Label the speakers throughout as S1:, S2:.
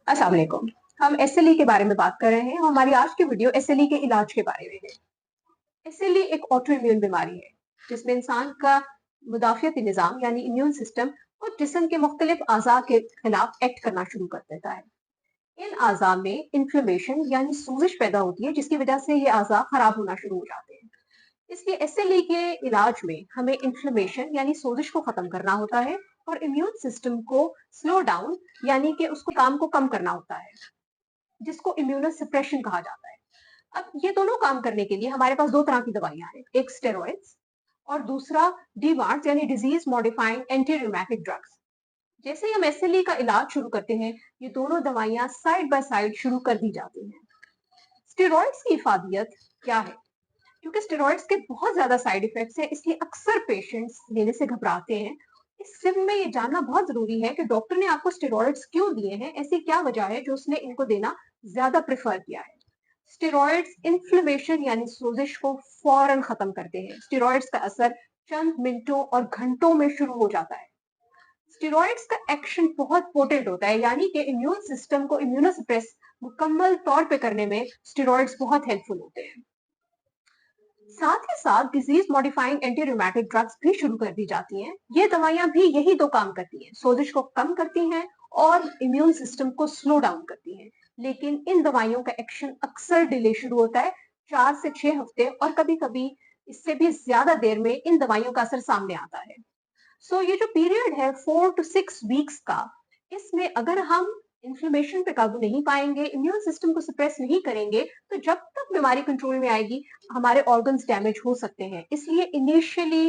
S1: अस्सलाम वालेकुम। हम एसएलई के बारे में बात कर रहे हैं। हमारी आज की वीडियो एसएलई के इलाज के बारे में है। एसएलई एक ऑटो इम्यून बीमारी है जिसमें इंसान का मुदाफियती निज़ाम यानी इम्यून सिस्टम और जिस्म के मुख्तलिफ अज़ा के खिलाफ एक्ट करना शुरू कर देता है। इन अज़ा में इन्फ्लेमेशन यानी सोजिश पैदा होती है जिसकी वजह से ये अज़ा खराब होना शुरू हो जाते हैं। इसलिए एसएलई के इलाज में हमें इन्फ्लेमेशन यानी सोजिश को खत्म करना होता है और इम्यून सिस्टम को स्लो डाउन यानी कि उसको काम को कम करना होता है, जिसको इम्यूनो सप्रेशन कहा जाता है। अब ये दोनों काम करने के लिए हमारे पास दो तरह की दवाइयां हैं, एक स्टेरॉइड्स और दूसरा डीमार्स यानी disease modifying anti rheumatic drugs. जैसे ही हम एसएलई का इलाज शुरू करते हैं, ये दोनों दवाइयां साइड बाय साइड शुरू कर दी जाती हैं। स्टेरॉइड्स की इफादियत क्या है? क्योंकि स्टेरॉइड्स के बहुत ज्यादा साइड इफेक्ट्स हैं, इसलिए अक्सर पेशेंट्स लेने से घबराते हैं। इस सिम में ये जानना बहुत जरूरी है कि डॉक्टर ने आपको स्टेरॉइड्स क्यों दिए हैं, ऐसी क्या वजह है जो उसने इनको देना ज्यादा प्रेफर किया है। स्टेरॉइड्स इन्फ्लेमेशन यानी सोजिश को फौरन खत्म करते हैं। स्टेरॉइड्स का असर चंद मिनटों और घंटों में शुरू हो जाता है। स्टेरॉइड्स का एक्शन बहुत पोटेंट होता है, यानी कि इम्यून सिस्टम को इम्यूनोसप्रेस मुकम्मल तौर पे करने में स्टेरॉइड्स बहुत हेल्पफुल होते हैं। साथ ही साथ disease modifying anti rheumatic drugs भी शुरू कर दी जाती हैं। ये दवाइयां भी यही दो काम करती हैं, सोजिश को कम करती हैं और इम्यून सिस्टम को स्लो डाउन करती हैं। लेकिन इन दवाइयों का एक्शन अक्सर डिले शुरू होता है, 4 से 6 हफ्ते और कभी कभी इससे भी ज्यादा देर में इन दवाइयों का असर सामने आता है। ये जो पीरियड है 4 to 6 वीक्स का, इसमें अगर हम इन्फ्लेमेशन पे काबू नहीं पाएंगे, इम्यून सिस्टम को सप्रेस नहीं करेंगे, तो जब तक बीमारी कंट्रोल में आएगी हमारे ऑर्गन्स डैमेज हो सकते हैं। इसलिए इनिशियली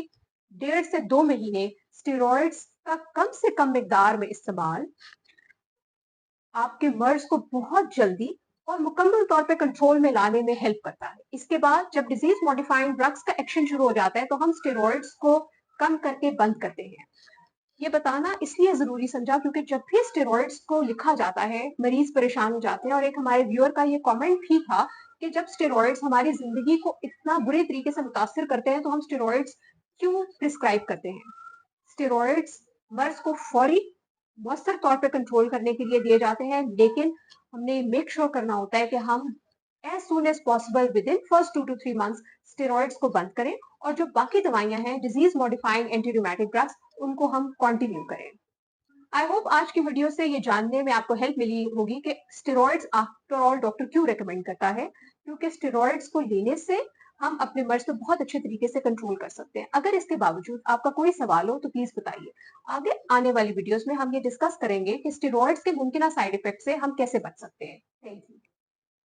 S1: 1.5 से 2 महीने स्टेरॉइड्स का कम से कम मिकदार में इस्तेमाल आपके मर्ज को बहुत जल्दी और मुकम्मल तौर पे कंट्रोल में लाने में हेल्प करता है। इसके बाद जब डिजीज मॉडिफाइंग ड्रग्स का एक्शन शुरू हो जाता है, तो हम स्टेरॉइड्स को कम करके बंद करते हैं। ये बताना इसलिए जरूरी समझा क्योंकि जब भी स्टेरॉइड्स को लिखा जाता है, मरीज परेशान हो जाते हैं। और एक हमारे व्यूअर का ये कमेंट भी था कि जब स्टेरॉइड्स हमारी जिंदगी को इतना बुरे तरीके से मुतासिर करते हैं, तो हम स्टेरॉइड्स क्यों प्रिस्क्राइब करते हैं। स्टेरॉइड्स मर्ज को फौरी मौसर तौर पे कंट्रोल करने के लिए दिए जाते हैं, लेकिन हमने मेक श्योर करना होता है कि हम as soon as possible within first 2 to 3 months steroids को बंद करें और जो बाकी दवाइयां हैं disease modifying anti rheumatic drugs, उनको हम कंटिन्यू करें। आई होप आज की वीडियो से ये जानने में आपको हेल्प मिली होगी कि स्टेरॉइड्स आफ्टर ऑल डॉक्टर क्यों रेकमेंड करता है। क्योंकि स्टेरॉइड्स को लेने से हम अपने मर्ज को बहुत अच्छे तरीके से कंट्रोल कर सकते हैं। अगर इसके बावजूद आपका कोई सवाल हो तो प्लीज बताइए। आगे आने वाली वीडियोस में हम ये डिस्कस करेंगे कि स्टेरॉइड्स के मुमकिन साइड इफेक्ट से हम कैसे बच सकते हैं। Thank you.